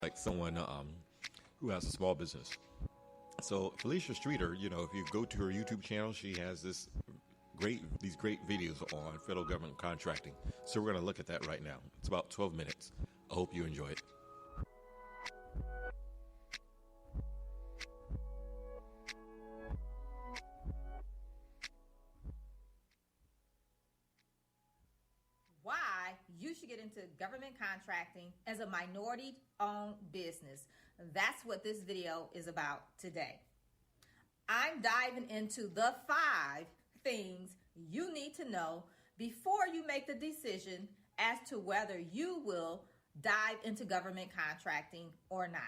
like someone who has a small business. So Felicia Streeter, if you go to her YouTube channel, she has these great videos on federal government contracting. So we're going to look at that right now. It's about 12 minutes. I hope you enjoy it. Why you should get into government contracting as a minority-owned business. That's what this video is about today. I'm diving into the 5 things you need to know before you make the decision as to whether you will dive into government contracting or not.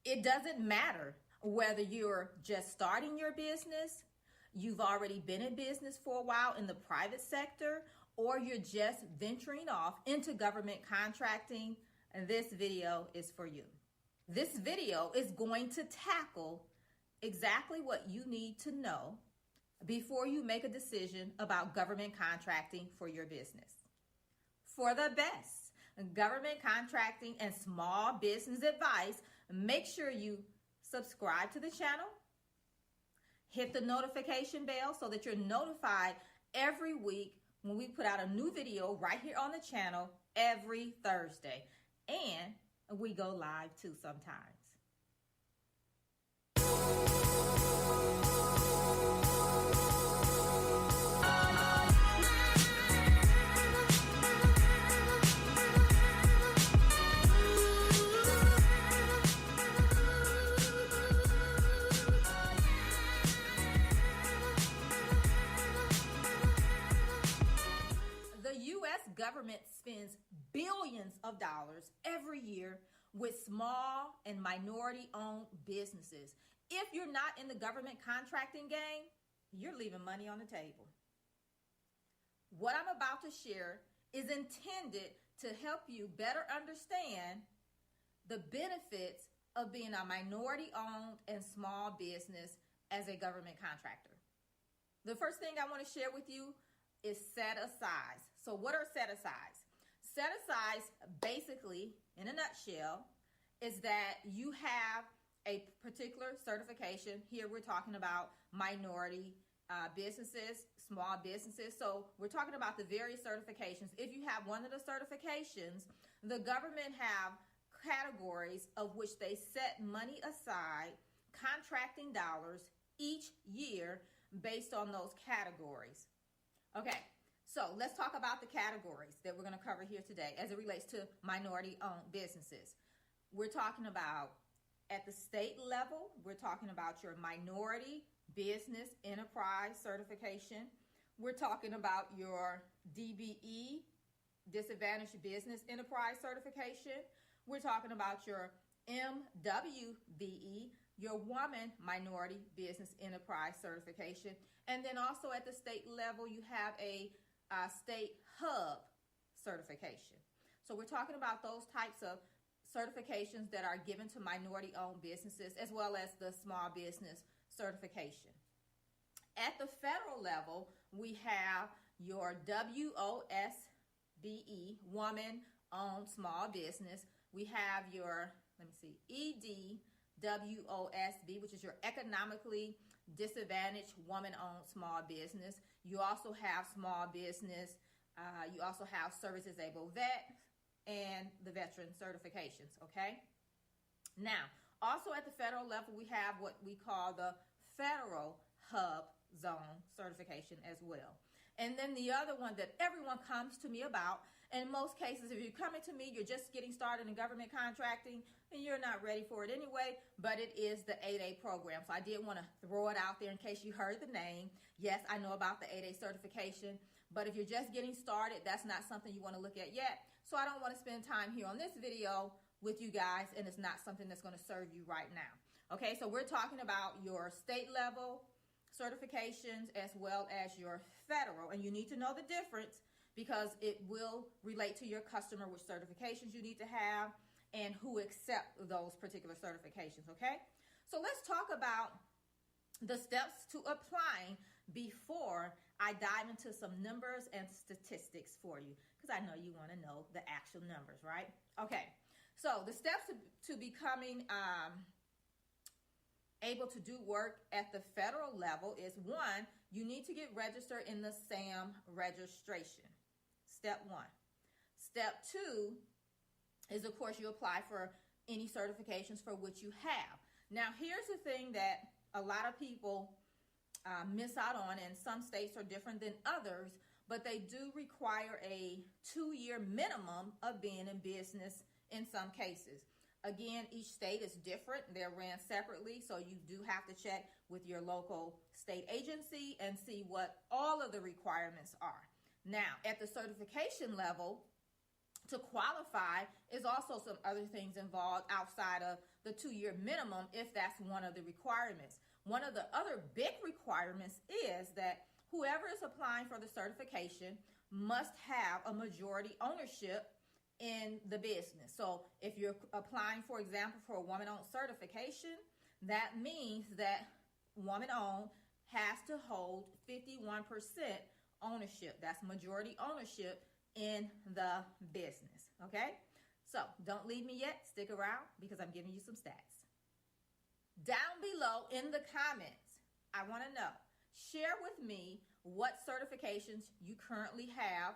It doesn't matter whether you're just starting your business, you've already been in business for a while in the private sector, or you're just venturing off into government contracting. And this video is for you. This video is going to tackle exactly what you need to know before you make a decision about government contracting for your business. For the best government contracting and small business advice, make sure you subscribe to the channel, hit the notification bell so that you're notified every week when we put out a new video right here on the channel every Thursday. And we go live too sometimes. Government spends billions of dollars every year with small and minority-owned businesses. If you're not in the government contracting game, you're leaving money on the table. What I'm about to share is intended to help you better understand the benefits of being a minority-owned and small business as a government contractor. The first thing I want to share with you is set-asides. So what are set-asides? Set-asides, basically, in a nutshell, is that you have a particular certification. Here we're talking about minority businesses, small businesses. So we're talking about the various certifications. If you have one of the certifications, the government have categories of which they set money aside, contracting dollars each year based on those categories. Okay, so let's talk about the categories that we're going to cover here today as it relates to minority-owned businesses. We're talking about at the state level, we're talking about your minority business enterprise certification. We're talking about your DBE, disadvantaged business enterprise certification. We're talking about your MWBE, your woman minority business enterprise certification. And then also at the state level, you have a state hub certification. So we're talking about those types of certifications that are given to minority-owned businesses, as well as the small business certification. At the federal level, we have your WOSBE, woman-owned small business. We have your, EDWOSB, which is your economically disadvantaged woman-owned small business. You also have small business. You also have service disabled vet and the veteran certifications, okay? Now, also at the federal level, we have what we call the federal hub zone certification as well. And then the other one that everyone comes to me about, in most cases, if you're coming to me, you're just getting started in government contracting and you're not ready for it anyway, but it is the 8A program. So I did want to throw it out there in case you heard the name. Yes, I know about the 8A certification, but if you're just getting started, that's not something you want to look at yet. So I don't want to spend time here on this video with you guys, and it's not something that's going to serve you right now. Okay, so we're talking about your state level certifications as well as your federal, and you need to know the difference because it will relate to your customer, which certifications you need to have and who accept those particular certifications. Okay, so let's talk about the steps to applying before I dive into some numbers and statistics for you, because I know you want to know the actual numbers, right? Okay, So the steps to becoming able to do work at the federal level is: one, you need to get registered in the SAM registration. Step one. Step two is, of course, you apply for any certifications for which you have. Now, here's the thing that a lot of people miss out on, and some states are different than others, but they do require a 2-year minimum of being in business in some cases. Again, each state is different. They're ran separately, so you do have to check with your local state agency and see what all of the requirements are. Now, at the certification level, to qualify is also some other things involved outside of the 2-year minimum, if that's one of the requirements. One of the other big requirements is that whoever is applying for the certification must have a majority ownership in the business. So if you're applying, for example, for a woman-owned certification, that means that woman-owned has to hold 51% ownership. That's majority ownership in the business. Okay? So don't leave me yet. Stick around because I'm giving you some stats. Down below in the comments, I want to know, share with me what certifications you currently have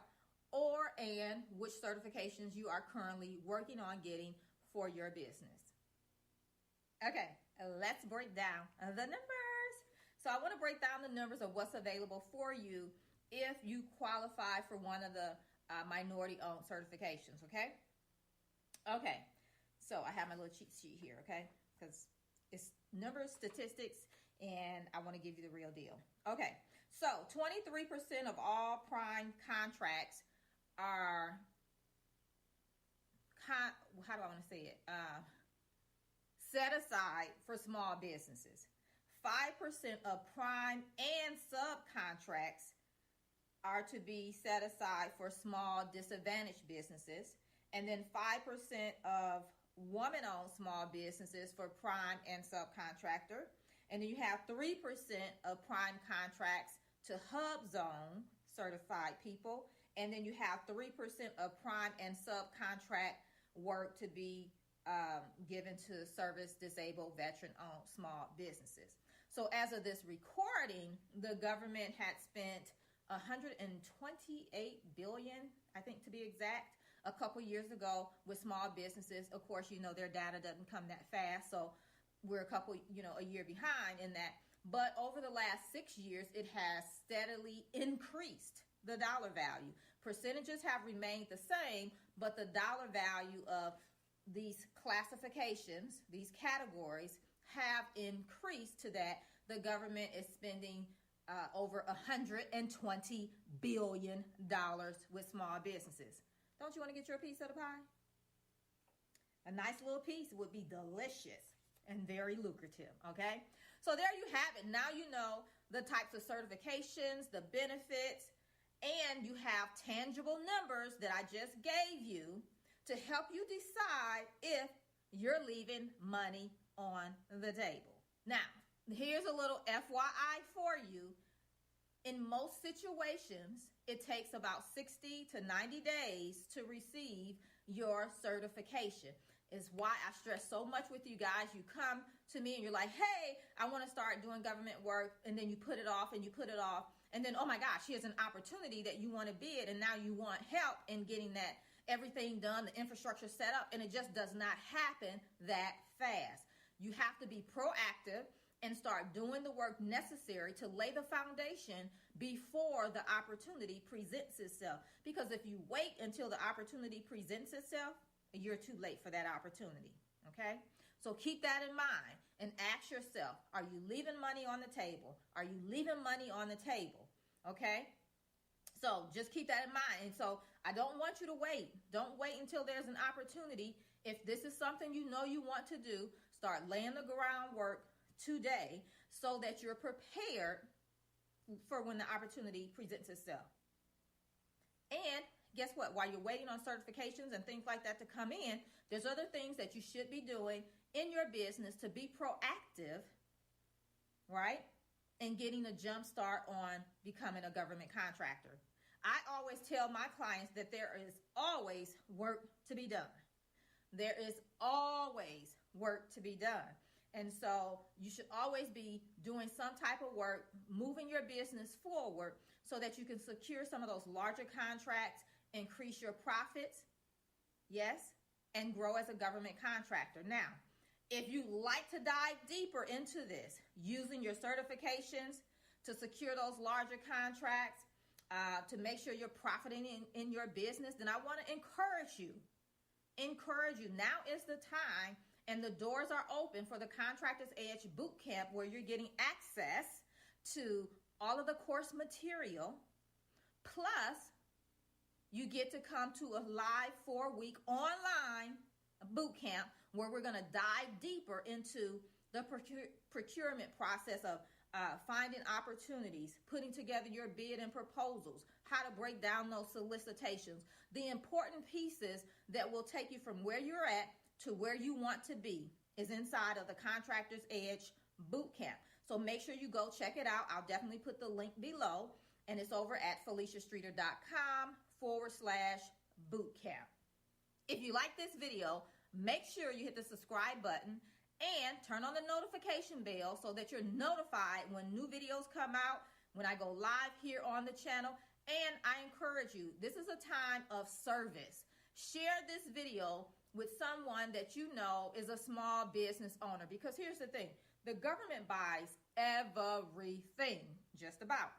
and which certifications you are currently working on getting for your business. Okay, let's break down the numbers. So I want to break down the numbers of what's available for you if you qualify for one of the minority-owned certifications, okay? Okay, so I have my little cheat sheet here, okay? Because it's numbers, statistics, and I want to give you the real deal. Okay, so 23% of all prime contracts are, how do I want to say it? Set aside for small businesses. 5% of prime and subcontracts are to be set aside for small disadvantaged businesses, and then 5% of woman-owned small businesses for prime and subcontractor, and then you have 3% of prime contracts to hub zone certified people, and then you have 3% of prime and subcontract work to be given to service disabled veteran-owned small businesses. So as of this recording, the government had spent $128 billion, I think to be exact, a couple years ago with small businesses. Of course, you know, their data doesn't come that fast, so we're a year behind in that. But over the last 6 years, it has steadily increased the dollar value. Percentages have remained the same, but the dollar value of these classifications, these categories, have increased to that the government is spending over $120 billion with small businesses. Don't you want to get your piece of the pie? A nice little piece would be delicious and very lucrative, okay? So there you have it. Now you know the types of certifications, the benefits, and you have tangible numbers that I just gave you to help you decide if you're leaving money on the table. Now, here's a little FYI for you. In most situations, it takes about 60 to 90 days to receive your certification. Is why I stress so much with you guys. You come to me and you're like, hey, I want to start doing government work, and then you put it off and you put it off. And then, oh my gosh, here's an opportunity that you want to bid, and now you want help in getting that everything done, the infrastructure set up, and it just does not happen that fast. You have to be proactive and start doing the work necessary to lay the foundation before the opportunity presents itself. Because if you wait until the opportunity presents itself, you're too late for that opportunity, okay? So keep that in mind and ask yourself, are you leaving money on the table? Are you leaving money on the table, okay? So just keep that in mind. And so I don't want you to wait. Don't wait until there's an opportunity. If this is something you know you want to do, start laying the groundwork today so that you're prepared for when the opportunity presents itself. And guess what? While you're waiting on certifications and things like that to come in, there's other things that you should be doing in your business to be proactive, right? And getting a jump start on becoming a government contractor. I always tell my clients that there is always work to be done. there is always work to be done. And so you should always be doing some type of work, moving your business forward so that you can secure some of those larger contracts, increase your profits, yes, and grow as a government contractor. Now, if you like to dive deeper into this, using your certifications to secure those larger contracts, to make sure you're profiting in your business, then I want to encourage you. Now is the time, and the doors are open for the Contractors Edge Bootcamp, where you're getting access to all of the course material, plus you get to come to a live 4-week online bootcamp where we're going to dive deeper into the procurement process of finding opportunities, putting together your bid and proposals, how to break down those solicitations, the important pieces that will take you from where you're at to where you want to be is inside of the Contractors Edge Bootcamp. So make sure you go check it out. I'll definitely put the link below, and it's over at FeliciaStreeter.com/bootcamp. If you like this video, make sure you hit the subscribe button and turn on the notification bell so that you're notified when new videos come out, when I go live here on the channel. And I encourage you, this is a time of service. Share this video with someone that you know is a small business owner, because here's the thing, the government buys everything, just about.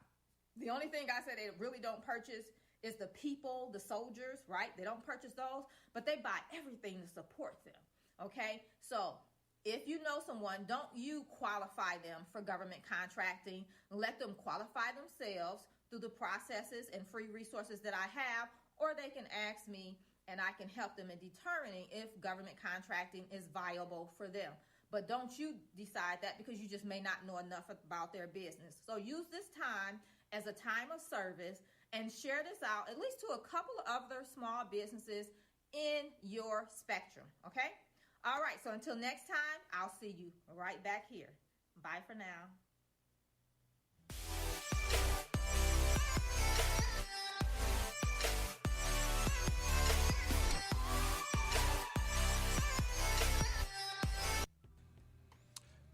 The only thing I said they really don't purchase is the people, the soldiers, right? They don't purchase those, but they buy everything to support them, okay? So if you know someone, don't you qualify them for government contracting. Let them qualify themselves through the processes and free resources that I have, or they can ask me and I can help them in determining if government contracting is viable for them. But don't you decide that, because you just may not know enough about their business. So use this time as a time of service and share this out at least to a couple of other small businesses in your spectrum, okay? All right, so until next time, I'll see you right back here. Bye for now.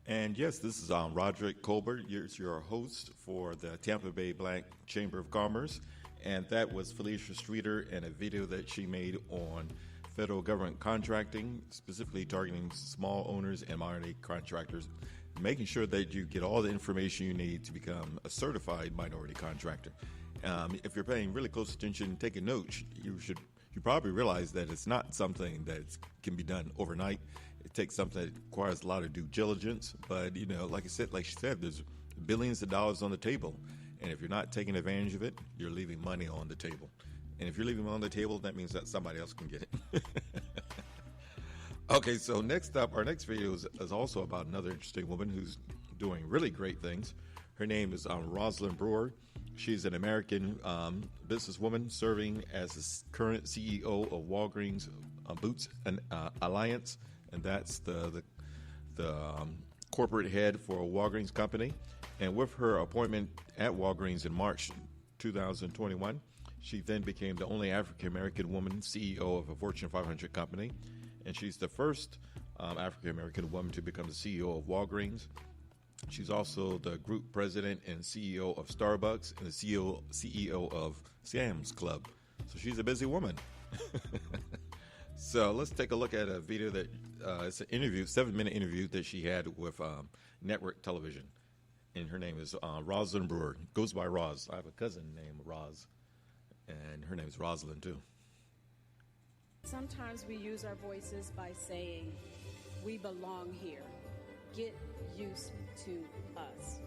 And yes, this is Roderick Colbert. Here's your host for the Tampa Bay Black Chamber of Commerce. And that was Felicia Streeter and a video that she made on federal government contracting, specifically targeting small owners and minority contractors, making sure that you get all the information you need to become a certified minority contractor. If you're paying really close attention, taking notes, you probably realize that it's not something that can be done overnight. It takes something that requires a lot of due diligence. But, you know, like she said, there's billions of dollars on the table. And if you're not taking advantage of it, you're leaving money on the table. And if you're leaving money on the table, that means that somebody else can get it. Okay, so next up, our next video is also about another interesting woman who's doing really great things. Her name is Rosalind Brewer. She's an American businesswoman serving as the current CEO of Walgreens Boots Alliance. And that's the corporate head for a Walgreens company. And with her appointment at Walgreens in March 2021, she then became the only African-American woman CEO of a Fortune 500 company. And she's the first African-American woman to become the CEO of Walgreens. She's also the group president and CEO of Starbucks and the CEO of Sam's Club. So she's a busy woman. So let's take a look at a video that it's an interview, 7-minute interview that she had with network television. And her name is Rosalind Brewer. Goes by Roz. I have a cousin named Roz, and her name is Rosalind too. Sometimes we use our voices by saying, we belong here. Get used to us.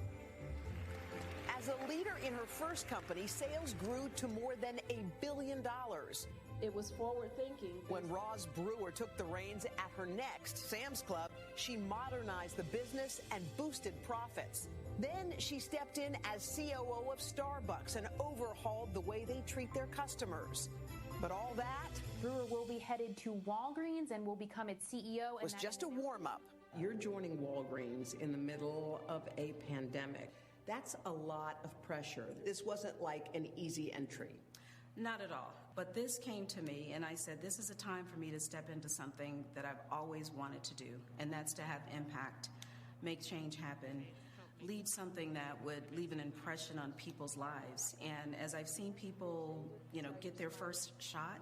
As a leader in her first company, sales grew to more than $1 billion. It was forward thinking. When Roz Brewer took the reins at her next, Sam's Club, she modernized the business and boosted profits. Then she stepped in as COO of Starbucks and overhauled the way they treat their customers. But all that Brewer will be headed to Walgreens and will become its CEO. was just a warm-up. You're joining Walgreens in the middle of a pandemic. That's a lot of pressure. This wasn't like an easy entry. Not at all. But this came to me, and I said, this is a time for me to step into something that I've always wanted to do, and that's to have impact, make change happen, lead something that would leave an impression on people's lives. And as I've seen people, get their first shot,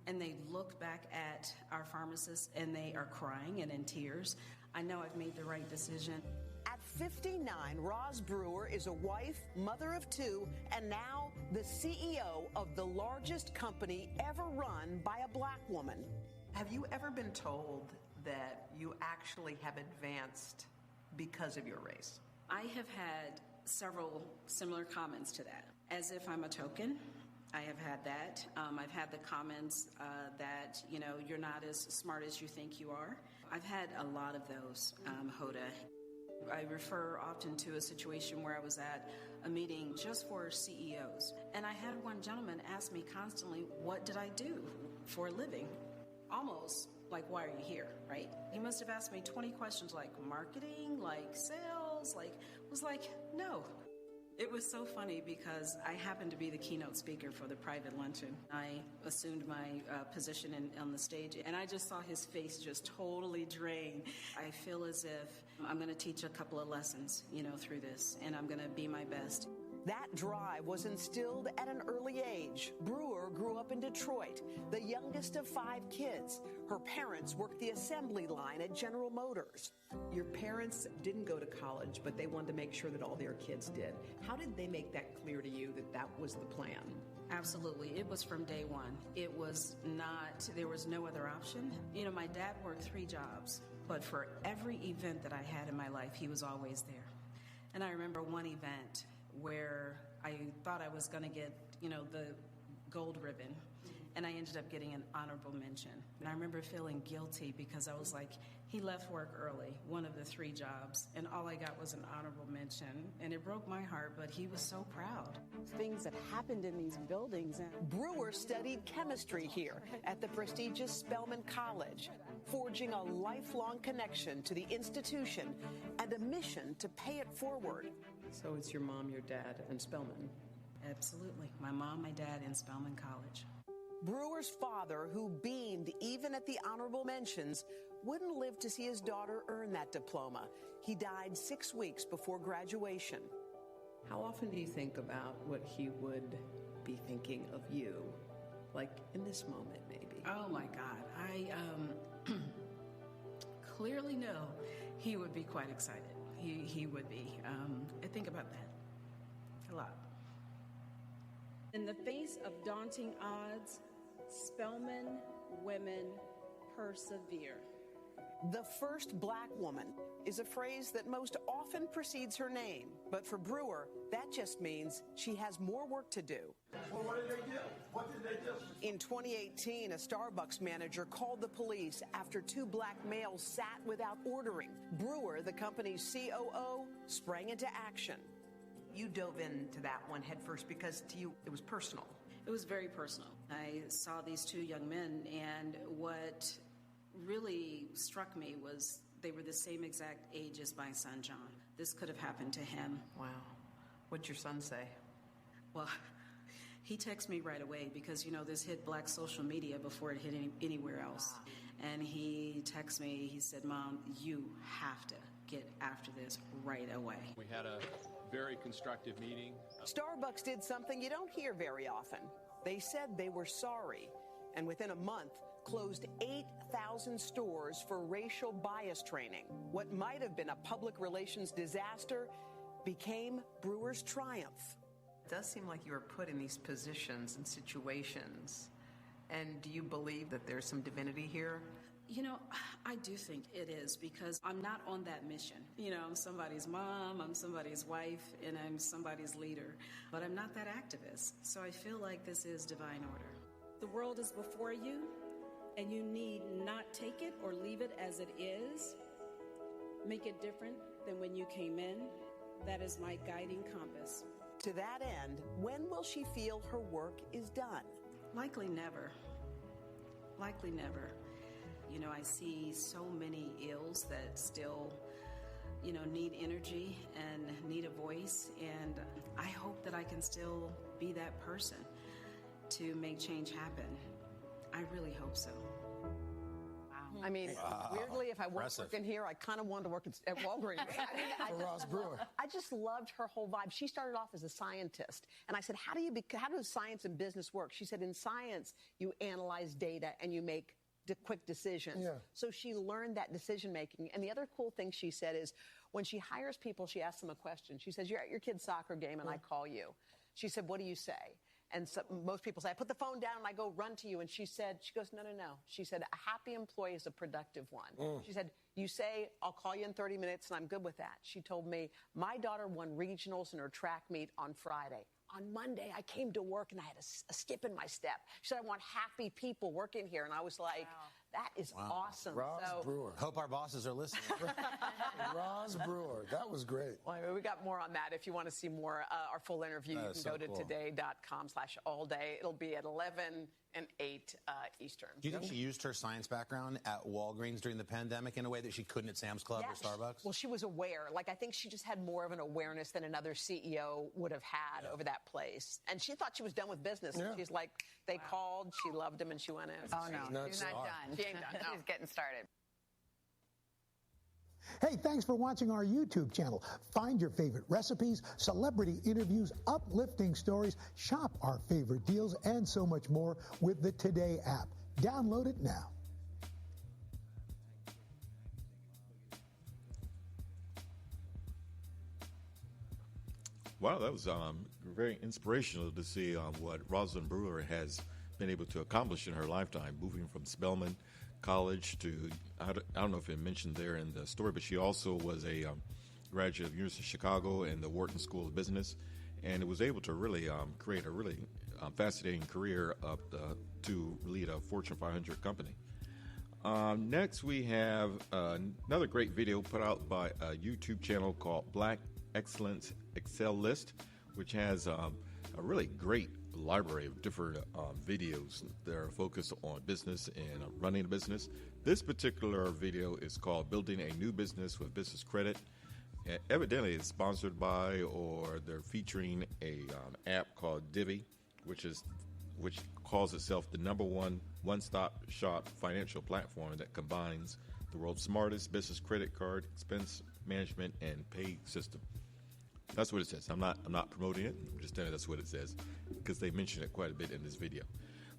and they look back at our pharmacists and they are crying and in tears, I know I've made the right decision. At 59, Roz Brewer is a wife, mother of two, and now the CEO of the largest company ever run by a black woman. Have you ever been told that you actually have advanced because of your race? I have had several similar comments to that, as if I'm a token. I have had that. I've had the comments that, you're not as smart as you think you are. I've had a lot of those, Hoda. I refer often to a situation where I was at a meeting just for CEOs, and I had one gentleman ask me constantly, what did I do for a living? Almost like, why are you here, right? He must have asked me 20 questions like marketing, like sales, no. It was so funny because I happened to be the keynote speaker for the private luncheon. I assumed my position on the stage, and I just saw his face just totally drain. I feel as if I'm going to teach a couple of lessons, through this, and I'm going to be my best. That drive was instilled at an early age. Brewer grew up in Detroit, the youngest of 5 kids. Her parents worked the assembly line at General Motors. Your parents didn't go to college, but they wanted to make sure that all their kids did. How did they make that clear to you that that was the plan? Absolutely. It was from day one. It was not, there was no other option. My dad worked 3 jobs, but for every event that I had in my life, he was always there. And I remember one event where I thought I was going to get, the gold ribbon, and I ended up getting an honorable mention. And I remember feeling guilty because I was like, he left work early, one of the 3 jobs, and all I got was an honorable mention. And it broke my heart, but he was so proud. Things that happened in these buildings. Brewer studied chemistry here at the prestigious Spelman College, forging a lifelong connection to the institution and a mission to pay it forward. So it's your mom, your dad, and Spelman. Absolutely. My mom, my dad, and Spelman College. Brewer's father, who beamed even at the honorable mentions, wouldn't live to see his daughter earn that diploma. He died 6 weeks before graduation. How often do you think about what he would be thinking of you? Like in this moment, maybe? Oh, my God. I clearly know he would be quite excited. He would be. I think about that a lot. In the face of daunting odds, Spelman women persevere. The first black woman is a phrase that most often precedes her name. But for Brewer, that just means she has more work to do. Well, what did they do? What did they do? In 2018, a Starbucks manager called the police after 2 black males sat without ordering. Brewer, the company's COO, sprang into action. You dove into that one headfirst because to you it was personal. It was very personal. I saw these 2 young men, and what really struck me was they were the same exact age as my son, John. This could have happened to him. Wow. What'd your son say? Well, he texted me right away because, this hit black social media before it hit anywhere else. And he texted me, he said, Mom, you have to get after this right away. We had a very constructive meeting. Starbucks did something you don't hear very often. They said they were sorry, and within a month, closed 8,000 stores for racial bias training. What might have been a public relations disaster became Brewer's triumph. It does seem like you were put in these positions and situations. And do you believe that there's some divinity here? I do think it is because I'm not on that mission. I'm somebody's mom, I'm somebody's wife, and I'm somebody's leader. But I'm not that activist. So I feel like this is divine order. The world is before you, and you need not take it or leave it as it is. Make it different than when you came in. That is my guiding compass. To that end, when will she feel her work is done? Likely never. Likely never. I see so many ills that still, need energy and need a voice. And I hope that I can still be that person. to make change happen. I really hope so. I mean, weirdly, if I weren't working here, I kind of wanted to work at Walgreens. For Ross Brewer. I just loved her whole vibe. She started off as a scientist. And I said, how does science and business work? She said, in science, you analyze data and you make quick decisions. Yeah. So she learned that decision making. And the other cool thing she said is when she hires people, she asks them a question. She says, you're at your kid's soccer game and I call you. She said, what do you say? And so most people say, I put the phone down and I go run to you. And she goes, no. She said, a happy employee is a productive one. She said, you say, I'll call you in 30 minutes and I'm good with that. She told me, my daughter won regionals in her track meet on Friday. On Monday, I came to work and I had a skip in my step. She said, I want happy people working here. And I was like, that is awesome. Ross Brewer. Hope our bosses are listening. Ross Brewer. That was great. Well, we got more on that. If you want to see more, our full interview, you can go to today.com/allday. It'll be at 11 and 8 Eastern. Do you think she used her science background at Walgreens during the pandemic in a way that she couldn't at Sam's Club or Starbucks? Well, she was aware. Like, I think she just had more of an awareness than another CEO would have had over that place. And she thought she was done with business. Yeah. And she's like, they called, she loved him, and she went in. Oh, no. She's not done. She ain't done. No. She's getting started. Hey, thanks for watching our YouTube channel. Find your favorite recipes, celebrity interviews, uplifting stories, shop our favorite deals, and so much more with the Today app. Download it now. Wow, that was very inspirational to see what Rosalind Brewer has been able to accomplish in her lifetime, moving from Spelman College to, I don't know if it mentioned there in the story, but she also was a graduate of the University of Chicago and the Wharton School of Business, and was able to really create a really fascinating career up to lead a Fortune 500 company. Next, we have another great video put out by a YouTube channel called Black Excellence Excel List, which has a really great library of different videos that are focused on business and running a business. This particular video is called Building a New Business with Business Credit. Evidently, it's sponsored by, or they're featuring a app called Divvy, which calls itself the number one-stop shop financial platform that combines the world's smartest business credit card, expense management, and pay system. That's what it says. I'm not promoting it. I'm just telling you that's what it says, because they mention it quite a bit in this video.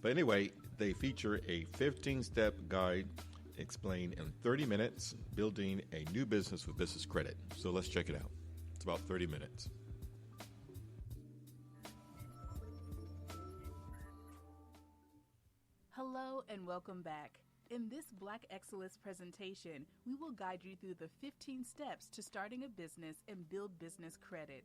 But anyway, they feature a 15-step guide explained in 30 minutes, building a new business with business credit. So let's check it out. It's about 30 minutes. Hello and welcome back. In this Black Excellence presentation, we will guide you through the 15 steps to starting a business and build business credit.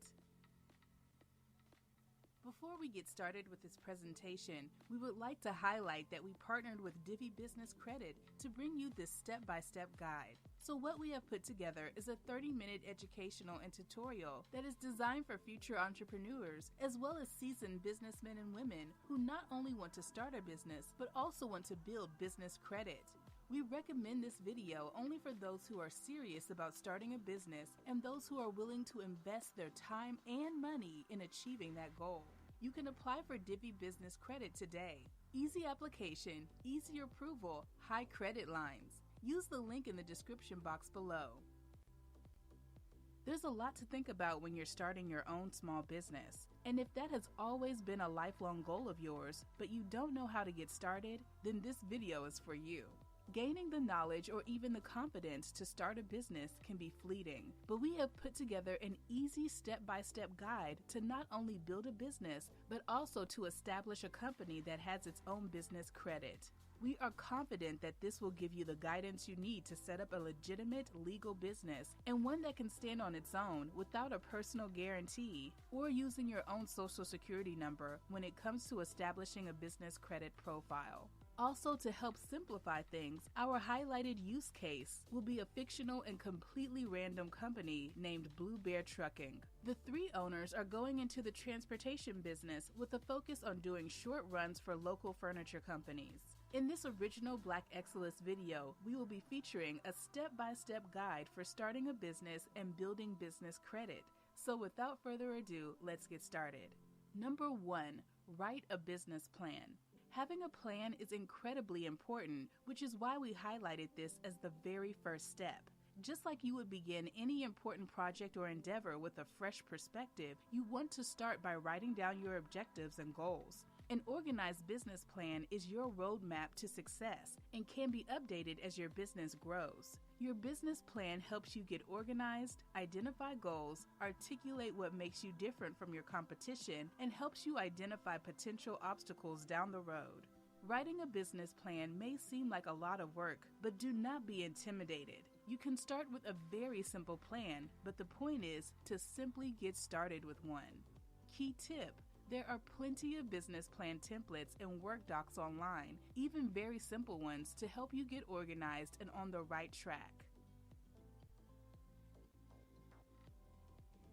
Before we get started with this presentation, we would like to highlight that we partnered with Divvy Business Credit to bring you this step-by-step guide. So what we have put together is a 30-minute educational and tutorial that is designed for future entrepreneurs, as well as seasoned businessmen and women who not only want to start a business, but also want to build business credit. We recommend this video only for those who are serious about starting a business and those who are willing to invest their time and money in achieving that goal. You can apply for Divvy Business Credit today. Easy application, easy approval, high credit lines. Use the link in the description box below. There's a lot to think about when you're starting your own small business. And if that has always been a lifelong goal of yours, but you don't know how to get started, then this video is for you. Gaining the knowledge or even the confidence to start a business can be fleeting, but we have put together an easy step-by-step guide to not only build a business, but also to establish a company that has its own business credit. We are confident that this will give you the guidance you need to set up a legitimate legal business and one that can stand on its own without a personal guarantee or using your own social security number when it comes to establishing a business credit profile. Also, to help simplify things, our highlighted use case will be a fictional and completely random company named Blue Bear Trucking. The three owners are going into the transportation business with a focus on doing short runs for local furniture companies. In this original Black Excellence video, we will be featuring a step-by-step guide for starting a business and building business credit. So without further ado, let's get started. Number 1. Write a business plan. Having a plan is incredibly important, which is why we highlighted this as the very first step. Just like you would begin any important project or endeavor with a fresh perspective, you want to start by writing down your objectives and goals. An organized business plan is your roadmap to success and can be updated as your business grows. Your business plan helps you get organized, identify goals, articulate what makes you different from your competition, and helps you identify potential obstacles down the road. Writing a business plan may seem like a lot of work, but do not be intimidated. You can start with a very simple plan, but the point is to simply get started with one. Key tip: there are plenty of business plan templates and work docs online, even very simple ones, to help you get organized and on the right track.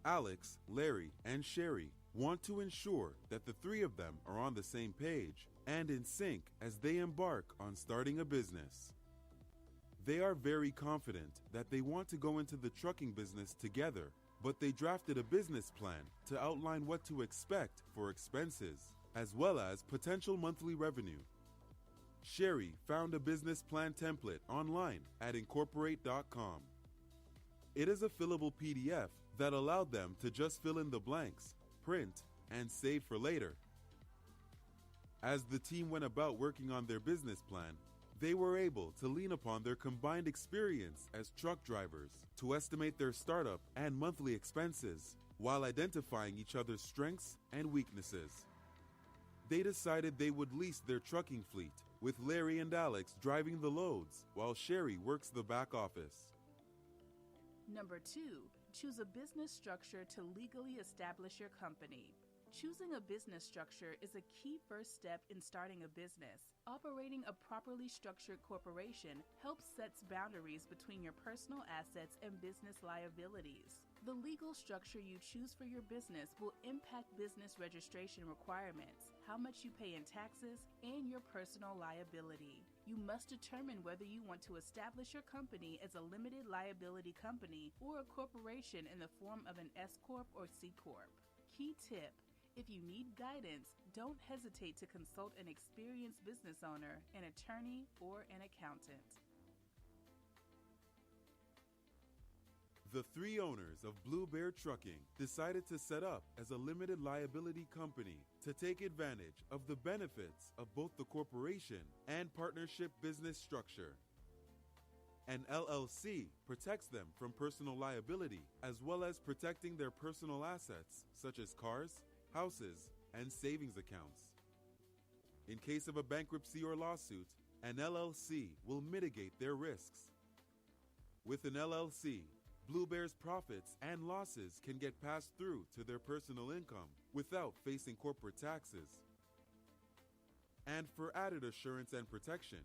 Alex, Larry, and Sherry want to ensure that the three of them are on the same page and in sync as they embark on starting a business. They are very confident that they want to go into the trucking business together, but they drafted a business plan to outline what to expect for expenses, as well as potential monthly revenue. Sherry found a business plan template online at incorporate.com. It is a fillable PDF that allowed them to just fill in the blanks, print, and save for later. As the team went about working on their business plan, they were able to lean upon their combined experience as truck drivers to estimate their startup and monthly expenses while identifying each other's strengths and weaknesses. They decided they would lease their trucking fleet, with Larry and Alex driving the loads while Sherry works the back office. Number 2, choose a business structure to legally establish your company. Choosing a business structure is a key first step in starting a business. Operating a properly structured corporation helps set boundaries between your personal assets and business liabilities. The legal structure you choose for your business will impact business registration requirements, how much you pay in taxes, and your personal liability. You must determine whether you want to establish your company as a limited liability company or a corporation in the form of an S Corp or C Corp. Key tip: if you need guidance, don't hesitate to consult an experienced business owner, an attorney, or an accountant. The three owners of Blue Bear Trucking decided to set up as a limited liability company to take advantage of the benefits of both the corporation and partnership business structure. An LLC protects them from personal liability, as well as protecting their personal assets, such as cars, houses, and savings accounts. In case of a bankruptcy or lawsuit, an LLC will mitigate their risks. With an LLC, Blue Bear's profits and losses can get passed through to their personal income without facing corporate taxes. And for added assurance and protection,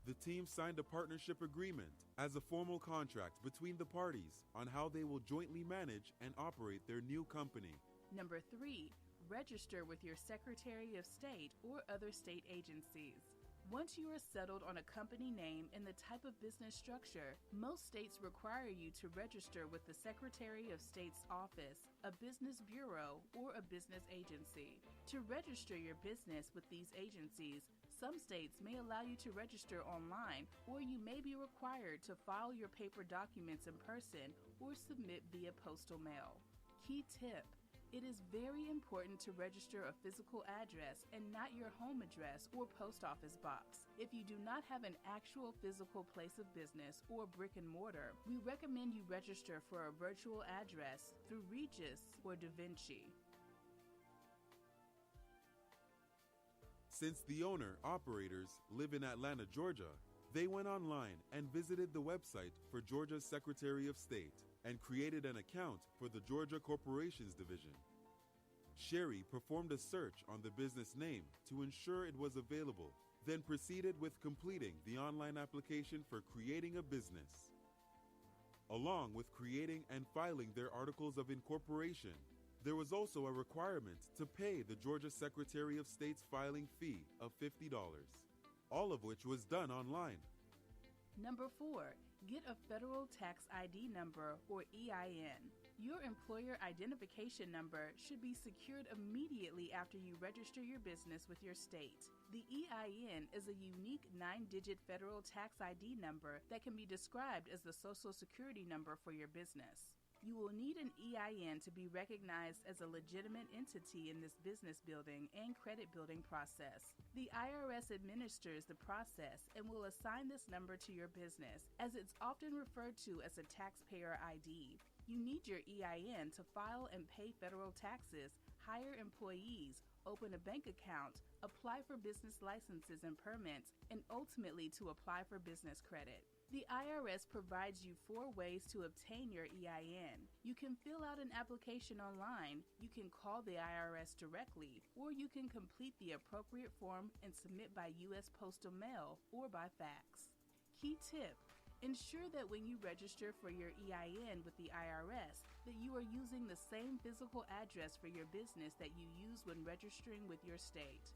the team signed a partnership agreement as a formal contract between the parties on how they will jointly manage and operate their new company. Number 3, register with your Secretary of State or other state agencies. Once you are settled on a company name and the type of business structure, most states require you to register with the Secretary of State's office, a business bureau, or a business agency. To register your business with these agencies, some states may allow you to register online, or you may be required to file your paper documents in person or submit via postal mail. Key tip: it is very important to register a physical address and not your home address or post office box. If you do not have an actual physical place of business or brick and mortar, we recommend you register for a virtual address through Regis or DaVinci. Since the owner-operators live in Atlanta, Georgia, they went online and visited the website for Georgia's Secretary of State and created an account for the Georgia Corporations Division. Sherry performed a search on the business name to ensure it was available, then proceeded with completing the online application for creating a business. Along with creating and filing their articles of incorporation, there was also a requirement to pay the Georgia Secretary of State's filing fee of $50, all of which was done online. Number 4, Get a federal tax ID number or EIN. Your employer identification number should be secured immediately after you register your business with your state. The EIN is a unique 9-digit federal tax ID number that can be described as the Social Security number for your business. You will need an EIN to be recognized as a legitimate entity in this business building and credit building process. The IRS administers the process and will assign this number to your business, as it's often referred to as a taxpayer ID. You need your EIN to file and pay federal taxes, hire employees, open a bank account, apply for business licenses and permits, and ultimately to apply for business credit. The IRS provides you 4 ways to obtain your EIN. You can fill out an application online, you can call the IRS directly, or you can complete the appropriate form and submit by U.S. postal mail or by fax. Key tip: ensure that when you register for your EIN with the IRS, that you are using the same physical address for your business that you use when registering with your state.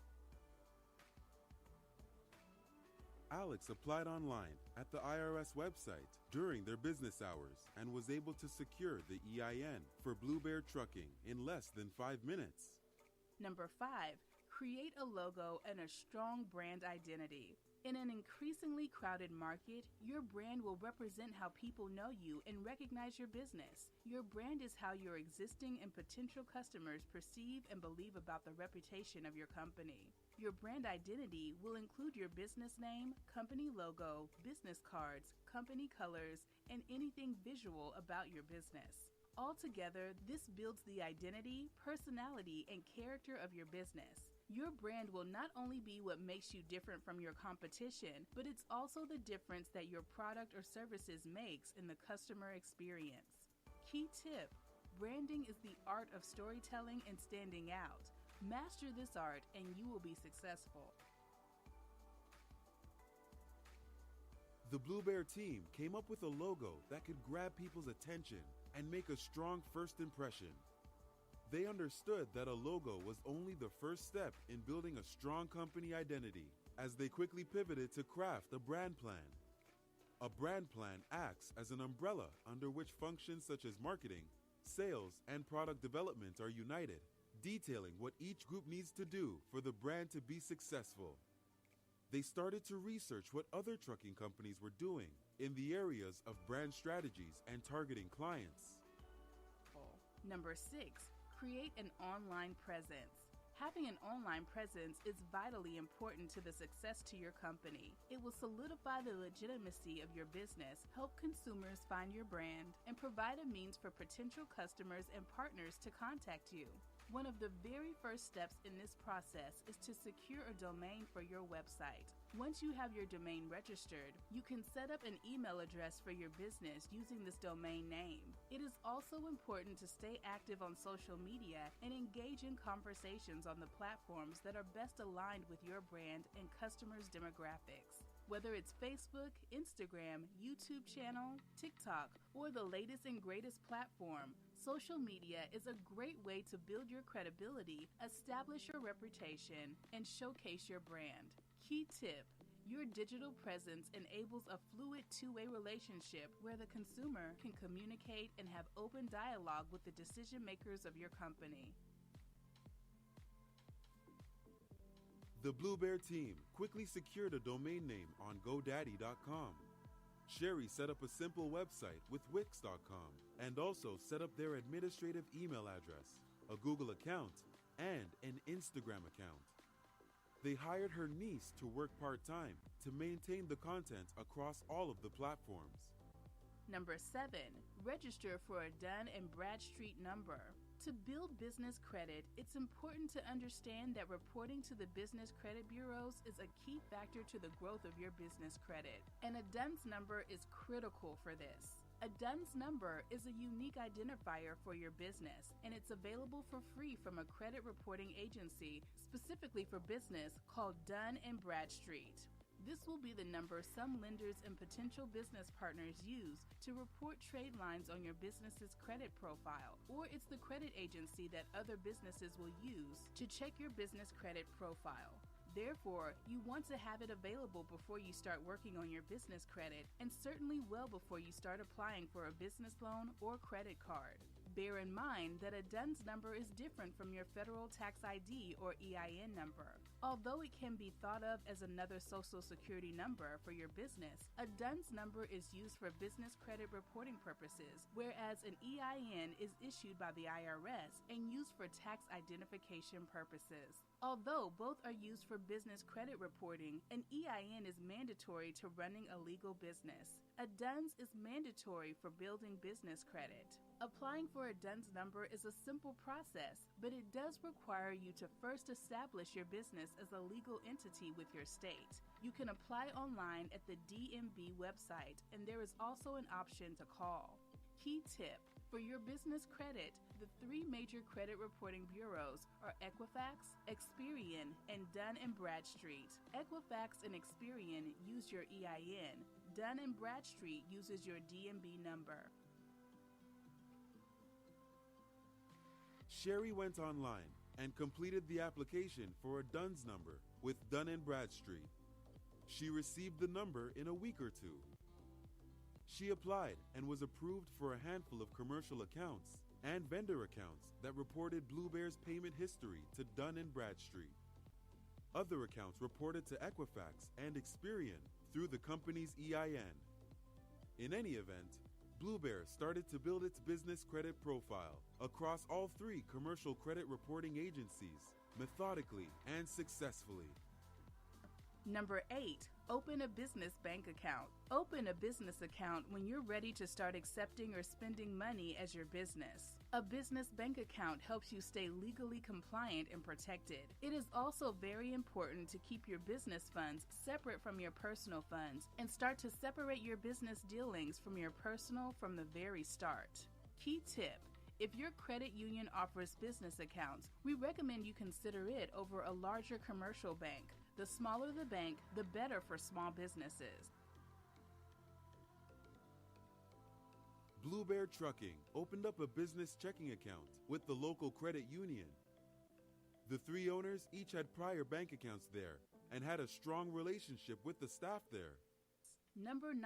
Alex applied online at the IRS website during their business hours and was able to secure the EIN for Blue Bear Trucking in less than 5 minutes. Number 5, create a logo and a strong brand identity. In an increasingly crowded market, your brand will represent how people know you and recognize your business. Your brand is how your existing and potential customers perceive and believe about the reputation of your company. Your brand identity will include your business name, company logo, business cards, company colors, and anything visual about your business. Altogether, this builds the identity, personality, and character of your business. Your brand will not only be what makes you different from your competition, but it's also the difference that your product or services makes in the customer experience. Key tip: branding is the art of storytelling and standing out. Master this art and you will be successful. The Blue Bear team came up with a logo that could grab people's attention and make a strong first impression. They understood that a logo was only the first step in building a strong company identity, as they quickly pivoted to craft a brand plan. A brand plan acts as an umbrella under which functions such as marketing, sales, and product development are united, detailing what each group needs to do for the brand to be successful. They started to research what other trucking companies were doing in the areas of brand strategies and targeting clients. Number 6, create an online presence. Having an online presence is vitally important to the success to your company. It will solidify the legitimacy of your business, help consumers find your brand, and provide a means for potential customers and partners to contact you. One of the very first steps in this process is to secure a domain for your website. Once you have your domain registered, you can set up an email address for your business using this domain name. It is also important to stay active on social media and engage in conversations on the platforms that are best aligned with your brand and customers' demographics. Whether it's Facebook, Instagram, YouTube channel, TikTok, or the latest and greatest platform, social media is a great way to build your credibility, establish your reputation, and showcase your brand. Key tip: your digital presence enables a fluid two-way relationship where the consumer can communicate and have open dialogue with the decision makers of your company. The Blue Bear team quickly secured a domain name on GoDaddy.com. Sherry set up a simple website with Wix.com and also set up their administrative email address, a Google account, and an Instagram account. They hired her niece to work part-time to maintain the content across all of the platforms. Number 7, register for a Dun & Bradstreet number. To build business credit, it's important to understand that reporting to the business credit bureaus is a key factor to the growth of your business credit, and a DUNS number is critical for this. A DUNS number is a unique identifier for your business, and it's available for free from a credit reporting agency specifically for business called Dun & Bradstreet. This will be the number some lenders and potential business partners use to report trade lines on your business's credit profile, or it's the credit agency that other businesses will use to check your business credit profile. Therefore, you want to have it available before you start working on your business credit, and certainly well before you start applying for a business loan or credit card. Bear in mind that a DUNS number is different from your federal tax ID or EIN number. Although it can be thought of as another social security number for your business, a DUNS number is used for business credit reporting purposes, whereas an EIN is issued by the IRS and used for tax identification purposes. Although both are used for business credit reporting, an EIN is mandatory to running a legal business. A DUNS is mandatory for building business credit. Applying for a DUNS number is a simple process, but it does require you to first establish your business as a legal entity with your state. You can apply online at the DMV website, and there is also an option to call. Key tip: for your business credit, the three major credit reporting bureaus are Equifax, Experian, and Dun & Bradstreet. Equifax and Experian use your EIN. Dun & Bradstreet uses your DMV number. Sherry went online and completed the application for a DUNS number with Dun & Bradstreet. She received the number in a week or two. She applied and was approved for a handful of commercial accounts and vendor accounts that reported Blue Bear's payment history to Dun & Bradstreet. Other accounts reported to Equifax and Experian through the company's EIN. In any event, Blue Bear started to build its business credit profile across all three commercial credit reporting agencies methodically and successfully. Number 8, open a business bank account. Open a business account when you're ready to start accepting or spending money as your business. A business bank account helps you stay legally compliant and protected. It is also very important to keep your business funds separate from your personal funds and start to separate your business dealings from your personal from the very start. Key tip: if your credit union offers business accounts, we recommend you consider it over a larger commercial bank. The smaller the bank, the better for small businesses. Blue Bear Trucking opened up a business checking account with the local credit union. The three owners each had prior bank accounts there and had a strong relationship with the staff there. Number 9,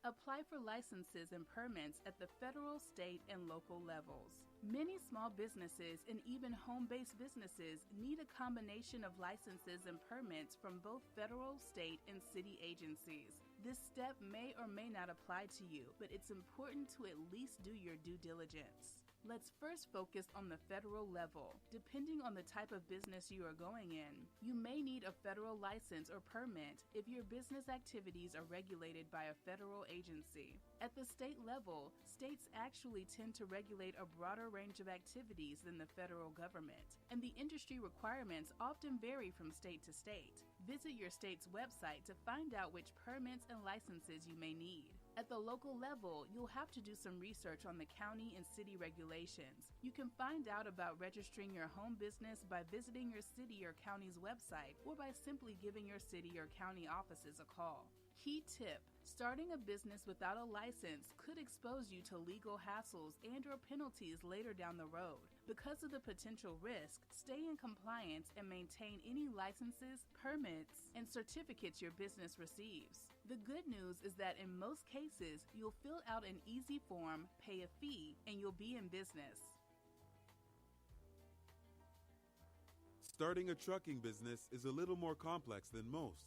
apply for licenses and permits at the federal, state, and local levels. Many small businesses and even home-based businesses need a combination of licenses and permits from both federal, state, and city agencies. This step may or may not apply to you, but it's important to at least do your due diligence. Let's first focus on the federal level. Depending on the type of business you are going in, you may need a federal license or permit if your business activities are regulated by a federal agency. At the state level, states actually tend to regulate a broader range of activities than the federal government, and the industry requirements often vary from state to state. Visit your state's website to find out which permits and licenses you may need. At the local level, you'll have to do some research on the county and city regulations. You can find out about registering your home business by visiting your city or county's website or by simply giving your city or county offices a call. Key tip: starting a business without a license could expose you to legal hassles and/or penalties later down the road. Because of the potential risk, stay in compliance and maintain any licenses, permits, and certificates your business receives. The good news is that in most cases, you'll fill out an easy form, pay a fee, and you'll be in business. Starting a trucking business is a little more complex than most.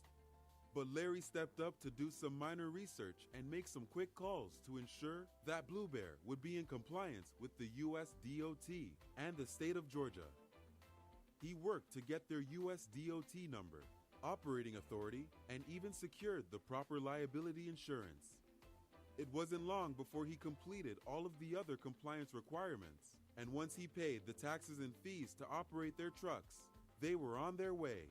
But Larry stepped up to do some minor research and make some quick calls to ensure that Blue Bear would be in compliance with the U.S. DOT and the state of Georgia. He worked to get their U.S. DOT number, operating authority, and even secured the proper liability insurance. It wasn't long before he completed all of the other compliance requirements, and once he paid the taxes and fees to operate their trucks, they were on their way.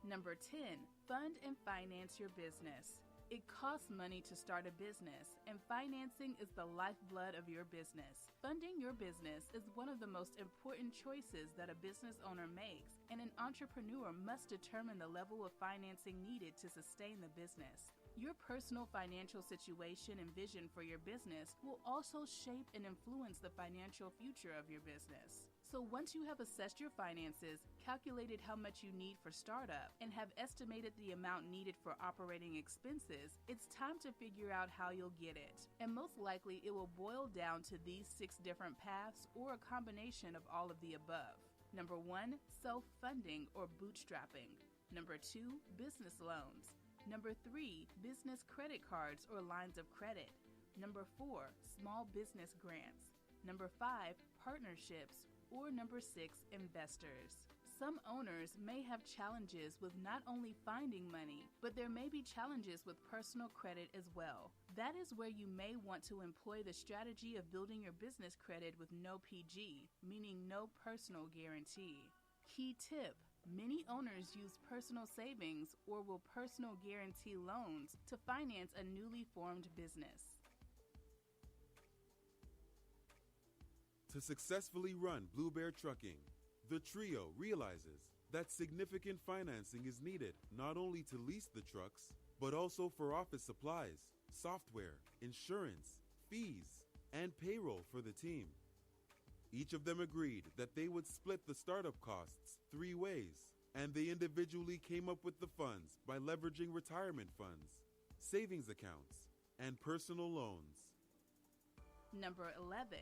Number 10, fund and finance your business. It costs money to start a business, and financing is the lifeblood of your business. Funding your business is one of the most important choices that a business owner makes, and an entrepreneur must determine the level of financing needed to sustain the business. Your personal financial situation and vision for your business will also shape and influence the financial future of your business. So once you have assessed your finances, calculated how much you need for startup, and have estimated the amount needed for operating expenses, it's time to figure out how you'll get it. And most likely it will boil down to these 6 different paths or a combination of all of the above. Number 1, self-funding or bootstrapping. Number 2, business loans. Number 3, business credit cards or lines of credit. Number 4, small business grants. Number 5, partnerships. Or number 6, investors. Some owners may have challenges with not only finding money, but there may be challenges with personal credit as well. That is where you may want to employ the strategy of building your business credit with no PG, meaning no personal guarantee. Key tip: many owners use personal savings or will personal guarantee loans to finance a newly formed business. To successfully run Blue Bear Trucking, the trio realizes that significant financing is needed not only to lease the trucks, but also for office supplies, software, insurance, fees, and payroll for the team. Each of them agreed that they would split the startup costs 3 ways, and they individually came up with the funds by leveraging retirement funds, savings accounts, and personal loans. Number 11.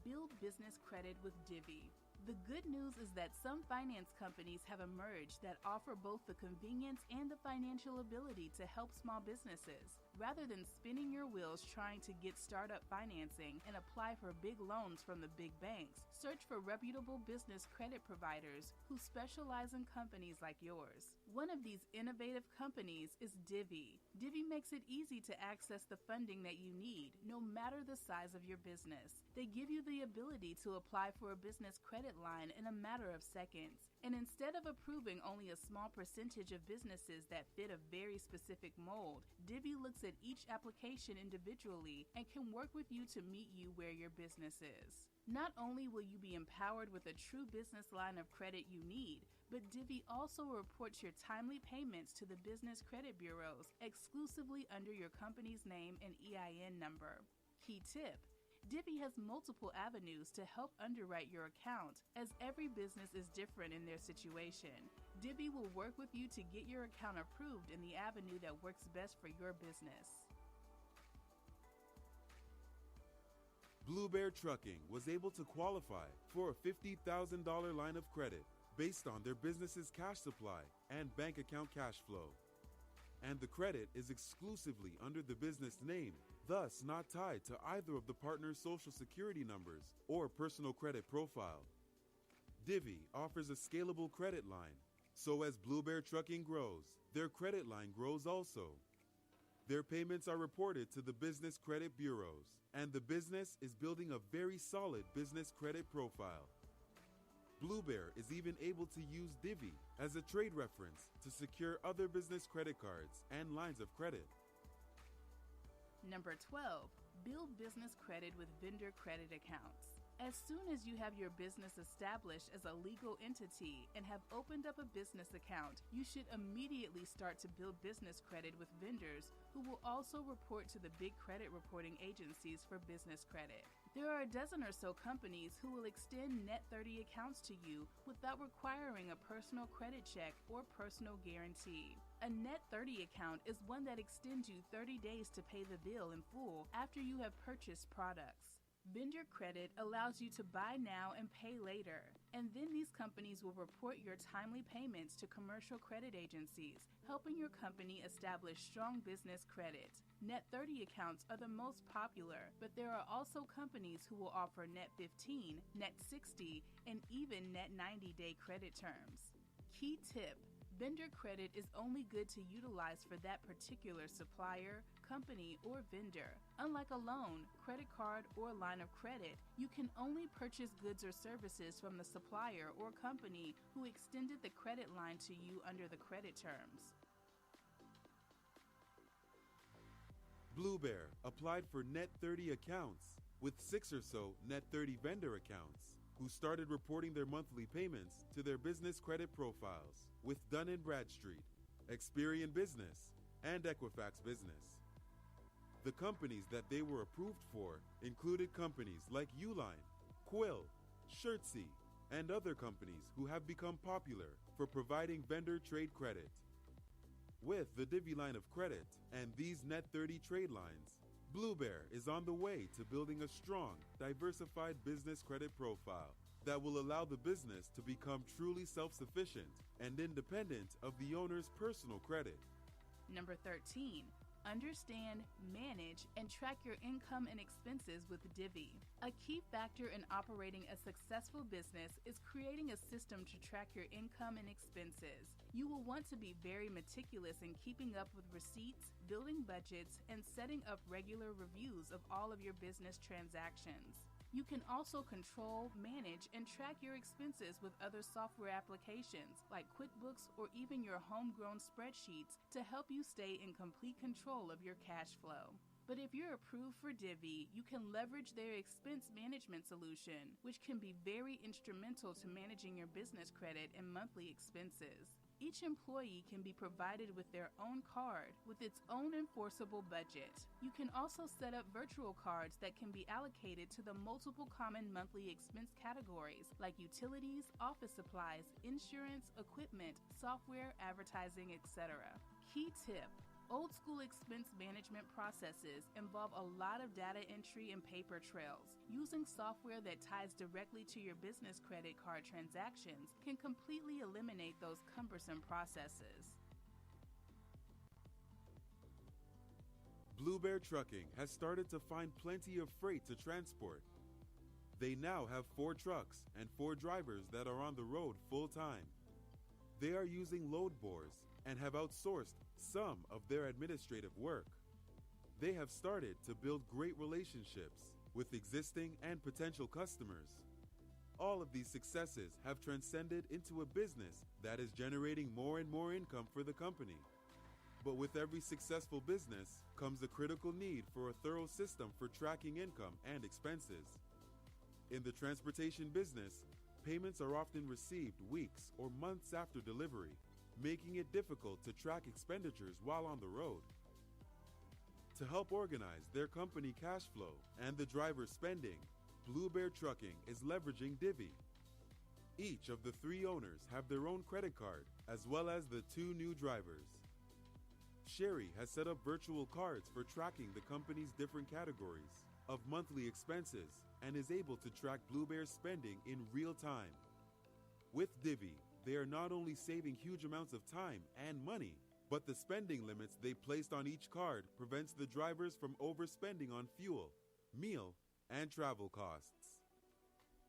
Build business credit with Divvy. The good news is that some finance companies have emerged that offer both the convenience and the financial ability to help small businesses. Rather than spinning your wheels trying to get startup financing and apply for big loans from the big banks, search for reputable business credit providers who specialize in companies like yours. One of these innovative companies is Divvy. Divvy makes it easy to access the funding that you need, no matter the size of your business. They give you the ability to apply for a business credit line in a matter of seconds. And instead of approving only a small percentage of businesses that fit a very specific mold, Divvy looks at each application individually and can work with you to meet you where your business is. Not only will you be empowered with a true business line of credit you need, but Divvy also reports your timely payments to the business credit bureaus exclusively under your company's name and EIN number. Key tip: Divvy has multiple avenues to help underwrite your account, as every business is different in their situation. Divvy will work with you to get your account approved in the avenue that works best for your business. Blue Bear Trucking was able to qualify for a $50,000 line of credit based on their business's cash supply and bank account cash flow. And the credit is exclusively under the business name, thus not tied to either of the partner's social security numbers or personal credit profile. Divvy offers a scalable credit line, so as Blue Bear Trucking grows, their credit line grows also. Their payments are reported to the business credit bureaus, and the business is building a very solid business credit profile. Blue Bear is even able to use Divvy as a trade reference to secure other business credit cards and lines of credit. Number 12. Build business credit with vendor credit accounts. As soon as you have your business established as a legal entity and have opened up a business account, you should immediately start to build business credit with vendors who will also report to the big credit reporting agencies for business credit. There are a dozen or so companies who will extend Net 30 accounts to you without requiring a personal credit check or personal guarantee. A Net 30 account is one that extends you 30 days to pay the bill in full after you have purchased products. Vendor credit allows you to buy now and pay later, and then these companies will report your timely payments to commercial credit agencies, helping your company establish strong business credit. Net 30 accounts are the most popular, but there are also companies who will offer Net 15, Net 60, and even Net 90-day credit terms. Key tip: vendor credit is only good to utilize for that particular supplier, company, or vendor. Unlike a loan, credit card, or line of credit, you can only purchase goods or services from the supplier or company who extended the credit line to you under the credit terms. Blue Bear applied for Net 30 accounts with 6 or so Net 30 vendor accounts who started reporting their monthly payments to their business credit profiles with Dun & Bradstreet, Experian Business, and Equifax Business. The companies that they were approved for included companies like Uline, Quill, Shirtsy, and other companies who have become popular for providing vendor trade credit. With the Divvy line of credit and these Net 30 trade lines, Blue Bear is on the way to building a strong, diversified business credit profile that will allow the business to become truly self-sufficient and independent of the owner's personal credit. Number 13, understand, manage, and track your income and expenses with Divvy. A key factor in operating a successful business is creating a system to track your income and expenses. You will want to be very meticulous in keeping up with receipts, building budgets, and setting up regular reviews of all of your business transactions. You can also control, manage, and track your expenses with other software applications like QuickBooks or even your homegrown spreadsheets to help you stay in complete control of your cash flow. But if you're approved for Divvy, you can leverage their expense management solution, which can be very instrumental to managing your business credit and monthly expenses. Each employee can be provided with their own card with its own enforceable budget. You can also set up virtual cards that can be allocated to the multiple common monthly expense categories like utilities, office supplies, insurance, equipment, software, advertising, etc. Key tip: old school expense management processes involve a lot of data entry and paper trails. Using software that ties directly to your business credit card transactions can completely eliminate those cumbersome processes. Blue Bear Trucking has started to find plenty of freight to transport. They now have 4 trucks and 4 drivers that are on the road full-time. They are using load boards and have outsourced some of their administrative work. They have started to build great relationships with existing and potential customers. All of these successes have transcended into a business that is generating more and more income for the company. But with every successful business comes the critical need for a thorough system for tracking income and expenses. In the transportation business, payments are often received weeks or months after delivery, making it difficult to track expenditures while on the road. To help organize their company cash flow and the driver's spending, Blue Bear Trucking is leveraging Divvy. Each of the 3 owners have their own credit card, as well as the 2 new drivers. Sherry has set up virtual cards for tracking the company's different categories of monthly expenses and is able to track Blue Bear's spending in real time. With Divvy, they are not only saving huge amounts of time and money, but the spending limits they placed on each card prevents the drivers from overspending on fuel, meal, and travel costs.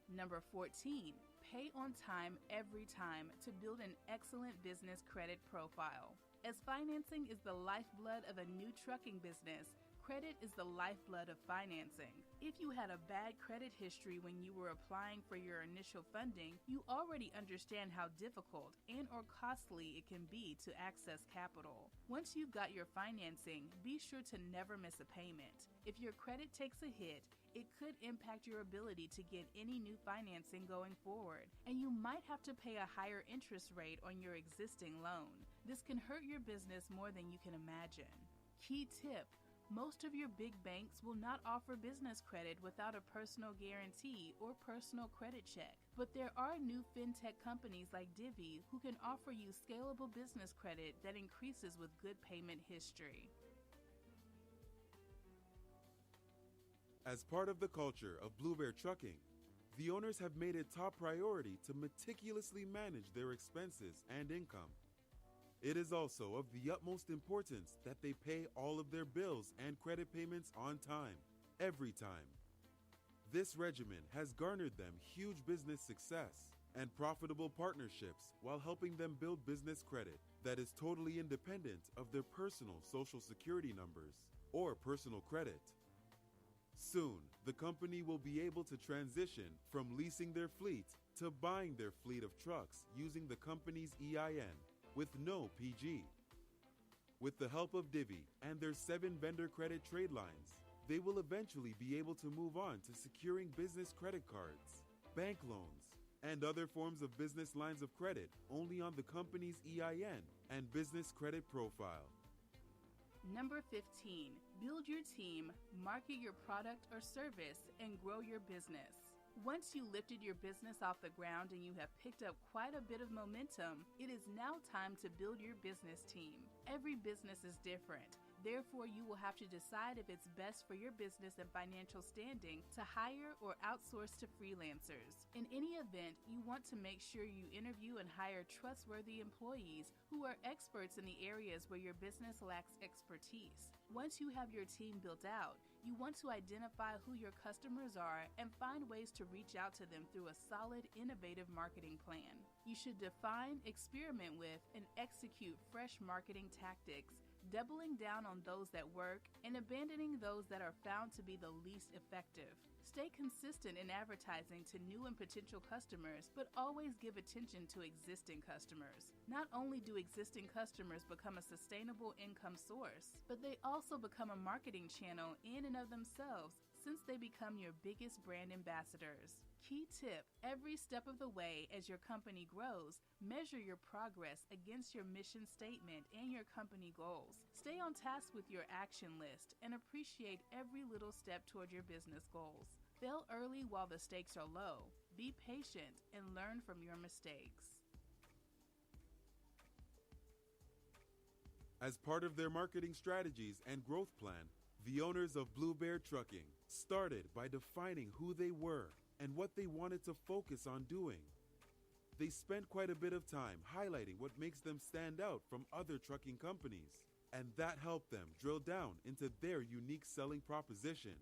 Number 14, pay on time every time to build an excellent business credit profile. As financing is the lifeblood of a new trucking business, credit is the lifeblood of financing. If you had a bad credit history when you were applying for your initial funding, you already understand how difficult and or costly it can be to access capital. Once you've got your financing, be sure to never miss a payment. If your credit takes a hit, it could impact your ability to get any new financing going forward, and you might have to pay a higher interest rate on your existing loan. This can hurt your business more than you can imagine. Key tip: most of your big banks will not offer business credit without a personal guarantee or personal credit check. But there are new fintech companies like Divvy who can offer you scalable business credit that increases with good payment history. As part of the culture of Blue Bear Trucking, the owners have made it top priority to meticulously manage their expenses and income. It is also of the utmost importance that they pay all of their bills and credit payments on time, every time. This regimen has garnered them huge business success and profitable partnerships while helping them build business credit that is totally independent of their personal social security numbers or personal credit. Soon, the company will be able to transition from leasing their fleet to buying their fleet of trucks using the company's EIN with no PG. With the help of Divvy and their 7 vendor credit trade lines, they will eventually be able to move on to securing business credit cards, bank loans, and other forms of business lines of credit only on the company's EIN and business credit profile. Number 15, build your team, market your product or service, and grow your business. Once you lifted your business off the ground and you have picked up quite a bit of momentum, it is now time to build your business team. Every business is different. Therefore, you will have to decide if it's best for your business and financial standing to hire or outsource to freelancers. In any event, you want to make sure you interview and hire trustworthy employees who are experts in the areas where your business lacks expertise. Once you have your team built out, you want to identify who your customers are and find ways to reach out to them through a solid, innovative marketing plan. You should define, experiment with, and execute fresh marketing tactics, doubling down on those that work and abandoning those that are found to be the least effective. Stay consistent in advertising to new and potential customers, but always give attention to existing customers. Not only do existing customers become a sustainable income source, but they also become a marketing channel in and of themselves, since they become your biggest brand ambassadors. Key tip: every step of the way as your company grows, measure your progress against your mission statement and your company goals. Stay on task with your action list and appreciate every little step toward your business goals. Fail early while the stakes are low. Be patient and learn from your mistakes. As part of their marketing strategies and growth plan, the owners of Blue Bear Trucking started by defining who they were and what they wanted to focus on doing. They spent quite a bit of time highlighting what makes them stand out from other trucking companies, and that helped them drill down into their unique selling proposition.